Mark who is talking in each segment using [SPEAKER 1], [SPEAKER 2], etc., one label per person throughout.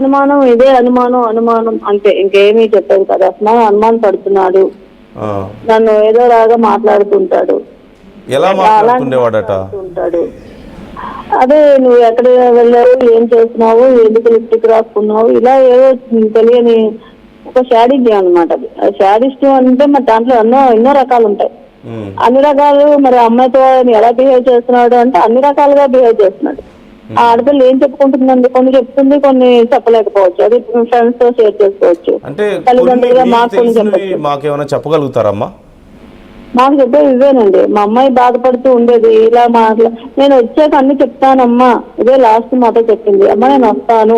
[SPEAKER 1] అనుమానం, ఇదే అనుమానం అనుమానం అంతే, ఇంకేమీ చెప్పేది కదా. అసలు అనుమానం పడుతున్నాడు, నన్ను ఏదో రాగా మాట్లాడుతుంటాడు.
[SPEAKER 2] ఎలా మాట్లాడుతుండేవాడట?
[SPEAKER 1] అదే నువ్వు ఎక్కడ వెళ్ళావు, ఏం చేస్తున్నావు, ఎందుకు లిప్టిక్ రాసుకున్నావు, ఇలా ఏదో తెలియని ఒక శాడిజం అనమాట. అది శాడిస్టం అంటే మరి దాంట్లో ఎన్నో రకాలు ఉంటాయి. అన్ని రకాలు. మరి అమ్మాయితో ఎలా బిహేవ్ చేస్తున్నాడు అంటే అన్ని రకాలుగా బిహేవ్ చేస్తున్నాడు. ఆ ఆడపిల్ల ఏం చెప్పుకుంటుందండి, కొన్ని చెప్తుంది, కొన్ని చెప్పలేకపోవచ్చు. అది ఫ్రెండ్స్ తో షేర్ చేసుకోవచ్చు. తల్లిదండ్రులుగా మాకు కొన్ని
[SPEAKER 2] చెప్పగలుగుతారమ్మా?
[SPEAKER 1] మాకు చెప్పేది ఇదేనండి. మా అమ్మాయి బాధపడుతూ ఉండేది ఇలా నేను వచ్చాక అన్ని చెప్తానమ్మా, ఇదే లాస్ట్ మాతో చెప్పింది. అమ్మ నేను వస్తాను,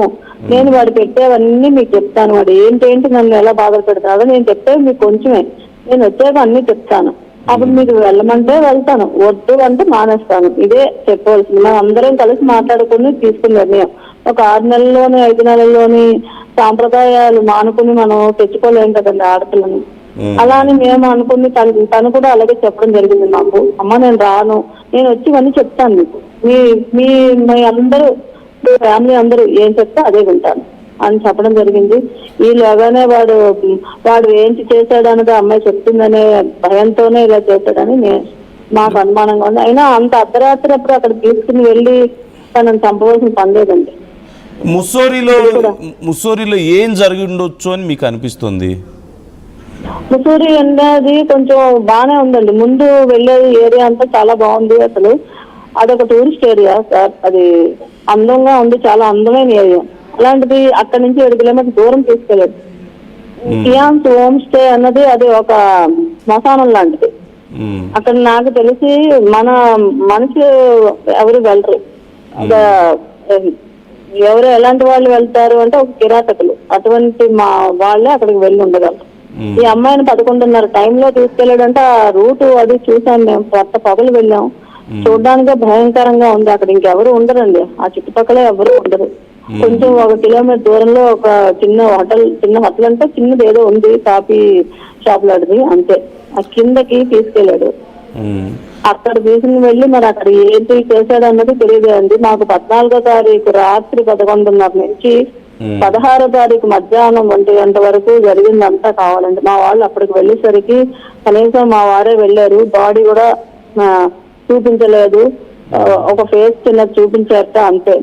[SPEAKER 1] నేను వాడు పెట్టేవన్నీ మీకు చెప్తాను, వాడు ఏంటేంటి నన్ను ఎలా బాధలు పెడతాడో నేను చెప్పేది మీకు కొంచెమే, నేను వచ్చాక అన్ని చెప్తాను, అప్పుడు మీరు వెళ్ళమంటే వెళ్తాను, వద్దు అంటే మానేస్తాను. ఇదే చెప్పవలసింది. మనం అందరం కలిసి మాట్లాడుకుని తీసుకున్న నిర్ణయం. ఒక 6 నెలల్లోని 5 నెలల్లోని సాంప్రదాయాలు మానుకుని మనం తెచ్చుకోలేం కదండి ఆడపిల్లని. అలా అని మేము అనుకుని తను కూడా అలాగే చెప్పడం జరిగింది మాకు. అమ్మ నేను రాను, నేను వచ్చి ఇవన్నీ చెప్తాను మీకు, మీ అందరూ ఫ్యామిలీ అందరూ ఏం చెప్తే అదే వింటాను అని చెప్పడం జరిగింది. ఈలోగానే వాడు ఏంటి చేశాడు అన్నది అమ్మాయి చెప్తుందనే భయంతోనే ఇలా చేశాడని మాకు అనుమానంగా ఉంది. అయినా అంత అర్ధరాత్రి అప్పుడు అక్కడ తీసుకుని వెళ్ళి తనను చంపవలసిన పని లేదండి.
[SPEAKER 2] ముస్సోరిలో ఏం జరిగి ఉండొచ్చు అని మీకు అనిపిస్తుంది?
[SPEAKER 1] ముసూరి అనేది కొంచెం బాగానే ఉందండి. ముందు వెళ్ళేది ఏరియా అంతా చాలా బాగుంది. అసలు అదొక టూరిస్ట్ ఏరియా సార్. అది అందంగా ఉంది, చాలా అందమైన ఏరియా. అలాంటిది అక్కడి నుంచి 7 కిలోమీటర్ల దూరం తీసుకెళ్ళదు. కియాన్స్ హోమ్ స్టే అన్నది అది ఒక శ్మశానం లాంటిది. అక్కడ నాకు తెలిసి మన మనుషులు ఎవరు వెళ్ళరు. ఎవరు ఎలాంటి వాళ్ళు వెళ్తారు అంటే ఒక కిరాతకులు, అటువంటి మా వాళ్ళే అక్కడికి వెళ్ళి ఉండగలరు. ఈ అమ్మాయిని 11:30 టైంలో తీసుకెళ్ళాడంటే ఆ రూటు అది చూసాను మేము. పగలు వెళ్ళాం, చూడడానికి భయంకరంగా ఉంది. అక్కడ ఇంకెవరు ఉండరండి, ఆ చుట్టుపక్కల ఎవరు ఉండరు. కొంచెం 1 కిలోమీటర్ దూరంలో ఒక చిన్న హోటల్ అంటే చిన్నది ఏదో ఉంది, కాఫీ షాప్ లాంటిది అంతే. ఆ కిందకి తీసుకెళ్ళాడు. అక్కడ తీసుకుని వెళ్ళి మరి అక్కడ ఏంటి చేశాడు అన్నది తెలియదు అండి. మాకు 14వ తారీఖు రాత్రి 11:30 నుంచి 16వ తారీఖు మధ్యాహ్నం 1 గంట వరకు జరిగిందంతా కావాలండి. మా వాళ్ళు అక్కడికి వెళ్ళేసరికి కనీసం మా వారే వెళ్ళారు, బాడీ కూడా చూపించలేదు, ఒక ఫేస్ చిన్నది చూపించారట అంతే.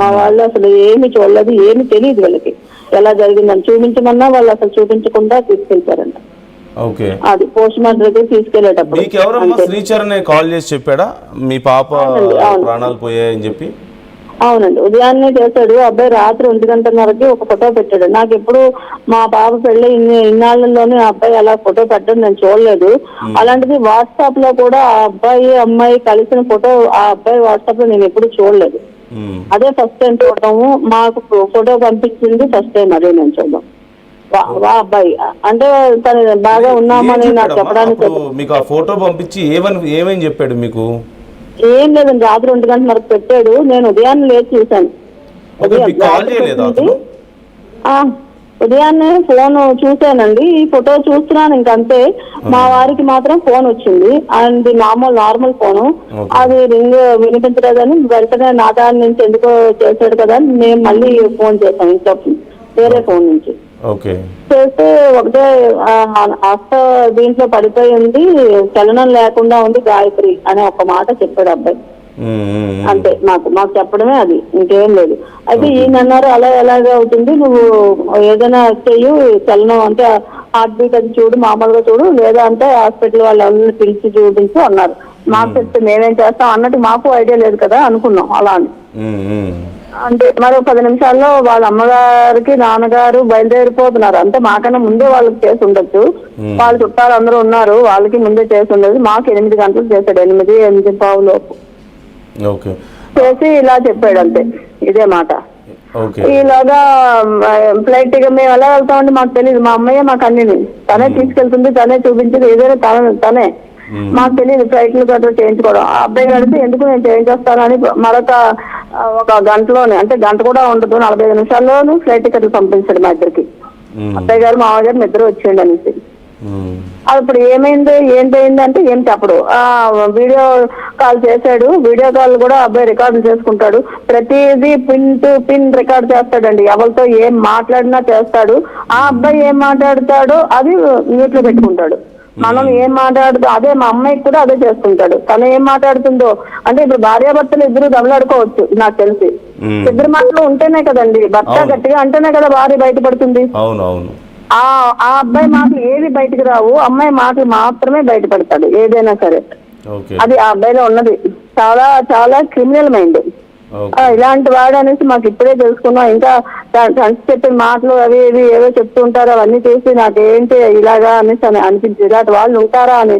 [SPEAKER 1] మా వాళ్ళు అసలు ఏమి చూడలేదు, ఏమి తెలియదు వాళ్ళకి ఎలా జరిగిందని. చూపించమన్నా వాళ్ళు అసలు చూపించకుండా తీసుకెళ్తారంట. అది పోస్ట్ మార్టం దగ్గర తీసుకెళ్లేటప్పుడు
[SPEAKER 2] శ్రీచరణ్ కాల్ చేసి చెప్పాడా మీ పాప ప్రాణాలు పోయాయని చెప్పి?
[SPEAKER 1] అవునండి, ఉదయాన్నే చేశాడు. అబ్బాయి రాత్రి 1:30కి ఒక ఫోటో పెట్టాడు. నాకు ఎప్పుడు మా పాప పెళ్ళి ఇన్నాళ్లలోనే అబ్బాయి అలా ఫోటో పెట్టడం నేను చూడలేదు. అలాంటిది వాట్సాప్ లో కూడా ఆ అబ్బాయి అమ్మాయి కలిసిన ఫోటో ఆ అబ్బాయి వాట్సాప్ లో నేను ఎప్పుడు చూడలేదు. అదే ఫస్ట్ టైం చూడటము. మాకు ఫోటో పంపించింది ఫస్ట్ టైం అదే నేను చూడడం. అబ్బాయి అంటే తను బాగా ఉన్నామని నాకు చెప్పడానికి.
[SPEAKER 2] మీకు ఆ ఫోటో పంపించి ఏమని చెప్పాడు మీకు?
[SPEAKER 1] ఏం లేదండి, రాత్రి 1:30 పెట్టాడు. నేను ఉదయాన్నే లేచి చూశాను. ఉదయాన్నే ఫోన్ చూశానండి. ఈ ఫోటో చూస్తున్నాను ఇంకంతే. మా వారికి మాత్రం ఫోన్ వచ్చింది, అండ్ నార్మల్ ఫోను. అది రింగ్ వినిపించలేదని వెంటనే నా దాని నుంచి ఎందుకో చేశాడు కదా అని నేను మళ్ళీ ఫోన్ చేశాను ఇంట్లో వేరే ఫోన్ నుంచి. చేస్తే ఒకటే అస్త దీంట్లో పడిపోయి ఉంది, చలనం లేకుండా ఉంది గాయత్రి అనే ఒక మాట చెప్పాడు అబ్బాయి. అంతే, మాకు చెప్పడమే అది, ఇంకేం లేదు. అయితే ఈయన అన్నారు అలా ఎలాగే అవుతుంది, నువ్వు ఏదైనా చెయ్యి, చలనం అంటే హార్ట్ బీట్ అది చూడు, మామూలుగా చూడు, లేదా అంటే హాస్పిటల్ వాళ్ళని పిలిచి చూపించు అన్నారు. మాకు చెప్తే మేమేం చేస్తాం అన్నట్టు మాకు ఐడియా లేదు కదా అనుకున్నాం. అలా అని అంటే మరో 10 నిమిషాల్లో వాళ్ళ అమ్మగారికి నాన్నగారు బయలుదేరిపోతున్నారు. అంటే మాకన్నా ముందే వాళ్ళకి చేసి ఉండొచ్చు, వాళ్ళ చుట్టాలు అందరూ ఉన్నారు, వాళ్ళకి ముందే చేసి ఉండదు. మాకు 8 గంటలకు చేశాడు, 8:05 లోపు చేసి ఇలా చెప్పాడు అంతే, ఇదే మాట. ఈలోగా ఫ్లైట్ టికెట్ మేము ఎలా వెళ్తామంటే మాకు తెలియదు. మా అమ్మయ్య మాకు అన్ని తనే తీసుకెళ్తుంది, తనే చూపించింది, ఏదైనా తనే. మాకు తెలియదు ఫ్లైట్లు గట్రా చేయించుకోవడం. ఆ అబ్బాయి గడితే ఎందుకు నేను చేయించేస్తానని మరొక 1 గంటలోనే, అంటే గంట కూడా ఉండదు, 45 నిమిషాల్లోనూ ఫ్లైట్ టికెట్లు పంపించాడు మా ఇద్దరికి. అబ్బాయి గారు మామగారు ఇద్దరు వచ్చేయండి అనేసి. అది ఇప్పుడు ఏంటైంది అంటే ఏం చెప్పడు. వీడియో కాల్ చేశాడు, వీడియో కాల్ కూడా అబ్బాయి రికార్డు చేసుకుంటాడు, ప్రతిదీ పిన్ టు పిన్ రికార్డ్ చేస్తాడండి. ఎవరితో ఏం మాట్లాడినా చేస్తాడు. ఆ అబ్బాయి ఏం మాట్లాడతాడో అది మ్యూట్ లో పెట్టుకుంటాడు. మనం ఏం మాట్లాడుతూ అదే మా అమ్మాయికి కూడా అదే చేసుకుంటాడు. తను ఏం మాట్లాడుతుందో అంటే ఇప్పుడు భార్యాభర్తలు ఇద్దరు దెబ్బలాడుకోవచ్చు నాకు తెలిసి. ఇద్దరు మాటలు ఉంటేనే కదండి, భర్త గట్టిగా అంటేనే కదా భార్య బయటపడుతుంది. ఆ అబ్బాయి మాటలు ఏవి బయటకు రావు, అమ్మాయి మాటలు మాత్రమే బయటపడతాడు ఏదైనా సరే. అది ఆ అబ్బాయిలో ఉన్నది. చాలా చాలా క్రిమినల్ మైండ్. ఇలాంటి వాడు అనేసి మాకు ఇప్పుడే తెలుసుకున్నాం. ఇంకా చెప్పిన మాటలు అవి ఇవి ఏవో చెప్తూ ఉంటారు, అవన్నీ చూసి నాకేంటి ఇలాగా అనేసి అని అనిపించింది. ఇలాంటి వాళ్ళు ఉంటారా అని,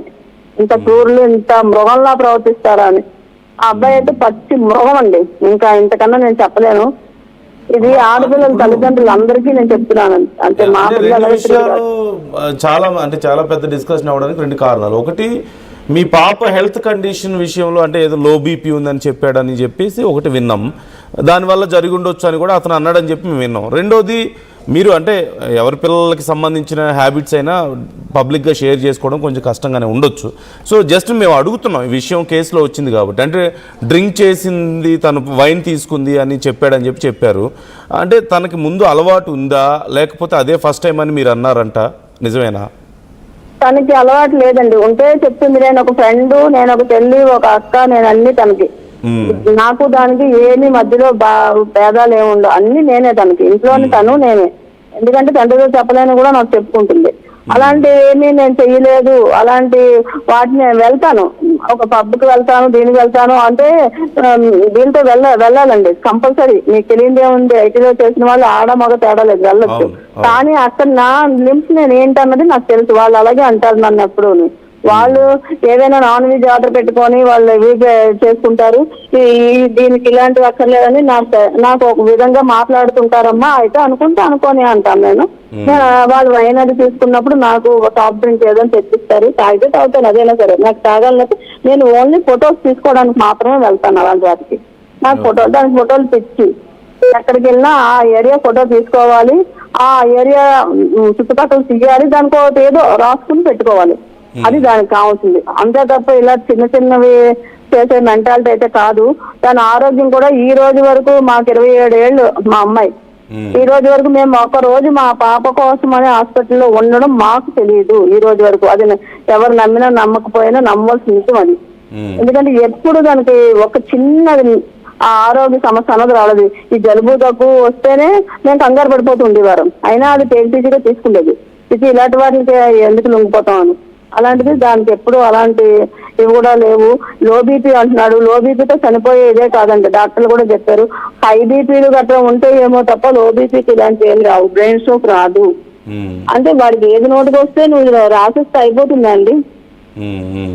[SPEAKER 1] ఇంత క్రూరులు ఇంత మృగంలా ప్రవర్తిస్తారా అని. ఆ అబ్బాయి అయితే పచ్చి మృగం అండి, ఇంకా ఇంతకన్నా నేను చెప్పలేను. ఇది ఆడపిల్లల తల్లిదండ్రులు అందరికీ నేను చెప్తున్నాను. అంటే మా
[SPEAKER 2] చాలా పెద్ద డిస్కషన్ అవ్వడానికి 2 కారణాలు. ఒకటి, మీ పాప హెల్త్ కండిషన్ విషయంలో అంటే ఏదో లో బీపీ ఉందని చెప్పాడని చెప్పేసి ఒకటి విన్నాం, దానివల్ల జరిగి ఉండొచ్చు అని కూడా అతను అన్నాడని చెప్పి మేము విన్నాం. రెండోది, మీరు అంటే ఎవరి పిల్లలకి సంబంధించిన హ్యాబిట్స్ అయినా పబ్లిక్గా షేర్ చేసుకోవడం కొంచెం కష్టంగానే ఉండొచ్చు. సో జస్ట్ మేము అడుగుతున్నాం, ఈ విషయం కేసులో వచ్చింది కాబట్టి. అంటే డ్రింక్ చేసింది, తను వైన్ తీసుకుంది అని చెప్పాడని చెప్పారు. అంటే తనకి ముందు అలవాటు ఉందా, లేకపోతే అదే ఫస్ట్ టైం అని మీరు అన్నారంట, నిజమేనా?
[SPEAKER 1] తనకి అలవాటు లేదండి. ఉంటే చెప్తుంది, నేను ఒక ఫ్రెండ్, నేను ఒక చెల్లి, ఒక అక్క, నేను అన్ని తనకి. నాకు దానికి ఏమి మధ్యలో భేదాలు ఏమి ఉండవు, అన్ని నేనే తనకి. ఇంట్లోని తను నేనే. ఎందుకంటే తండ్రితో చెప్పలేని కూడా నాకు చెప్పుకుంటుంది. అలాంటి ఏమీ నేను చెయ్యలేదు. అలాంటి వాటిని నేను వెళ్తాను, ఒక పబ్కి వెళ్తాను, దీనికి వెళ్తాను అంటే దీంతో వెళ్ళాలండి కంపల్సరీ. మీకు తెలియదు ఏముంది, ఐటీలో చేసిన వాళ్ళు ఆడ మగ తేడా లేదు, వెళ్ళొచ్చు. కానీ అక్కడ నా లిమ్స్ నేను ఏంటన్నది నాకు తెలుసు. వాళ్ళు అలాగే అంటారు నన్ను ఎప్పుడు. వాళ్ళు ఏదైనా నాన్ వెజ్ ఆర్డర్ పెట్టుకొని వాళ్ళు ఇవి చేసుకుంటారు, దీనికి ఇలాంటివి అక్కర్లేదని నాకు ఒక విధంగా మాట్లాడుతుంటారమ్మా. అయితే అనుకొని అంటాను నేను. వాళ్ళు వైన్ అది తీసుకున్నప్పుడు నాకు ఒక టాప్ డ్రింక్ ఏదైనా తెచ్చిస్తారు, తాగితే తాగుతాను, అదైనా సరే. నాకు తాగాలంటే నేను ఓన్లీ ఫొటోస్ తీసుకోవడానికి మాత్రమే వెళ్తాను అలాంటి వాటికి. నాకు దానికి ఫోటోలు తెచ్చి ఎక్కడికి వెళ్ళినా ఆ ఏరియా ఫోటో తీసుకోవాలి, ఆ ఏరియా చుట్టుపక్కల తీయాలి, దానికి ఒకటి ఏదో రాసుకుని పెట్టుకోవాలి. అది దానికి కావాల్సింది. అంతే తప్ప ఇలా చిన్నవి చేసే మెంటాలిటీ అయితే కాదు. దాని ఆరోగ్యం కూడా ఈ రోజు వరకు మాకు 27 ఏళ్ళు మా అమ్మాయి. ఈ రోజు వరకు మేము ఒక రోజు మా పాప కోసం అనే హాస్పిటల్లో ఉండడం మాకు తెలియదు ఈ రోజు వరకు. అది ఎవరు నమ్మినా నమ్మకపోయినా నమ్మవలసిన నిజం అది. ఎందుకంటే ఎప్పుడు దానికి ఒక చిన్నది ఆ ఆరోగ్య సమస్య అన్నది రాలేదు. ఈ జలుబు దగ్గు వస్తేనే మేము కంగారు పడిపోతుండేవారు, అయినా అది పేజీగా తీసుకునేది. ఇది ఇలాంటి వాటికి ఎందుకు లొంగిపోతాం అని. అలాంటిది దానికి ఎప్పుడు అలాంటి ఇవి కూడా లేవు. లో బీపీ అంటున్నాడు, లో బీపీతో చనిపోయేదే కాదండి, డాక్టర్లు కూడా చెప్పారు. హై బీపీలు గట్రా ఉంటే ఏమో తప్ప లో బీపీకి ఇలాంటి ఏం రావు, బ్రెయిన్ స్ట్రోక్ రాదు. అంటే వాడికి ఏది నోటుకు వస్తే నువ్వు రాసిస్తే అయిపోతుందండి.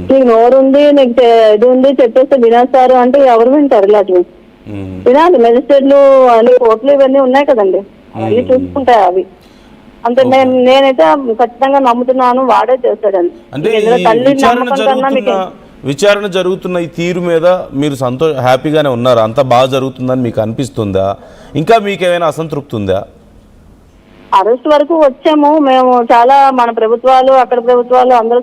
[SPEAKER 1] నీకు నోరు ఉంది, నీకు ఇది ఉంది చెప్పేస్తే వినేస్తారు అంటే ఎవరు వింటారు? ఇలాంటివి వినాలి. మెజిస్ట్రేట్లు అన్ని కోర్టులు ఇవన్నీ ఉన్నాయి కదండి, అవన్నీ చూసుకుంటాయి అవి. అంటే నేనైతే ఖచ్చితంగా నమ్ముతున్నాను వాడే చేస్తాడని.
[SPEAKER 2] విచారణ జరుగుతున్న ఈ తీరు మీద మీరు హ్యాపీగానే ఉన్నారా? అంతా బాగా జరుగుతుందని మీకు అనిపిస్తుందా? ఇంకా మీకేమైనా అసంతృప్తి ఉందా?
[SPEAKER 1] అరెస్ట్ వరకు వచ్చాము మేము. చాలా మన ప్రభుత్వాలు అక్కడ ప్రభుత్వాలు అందరూ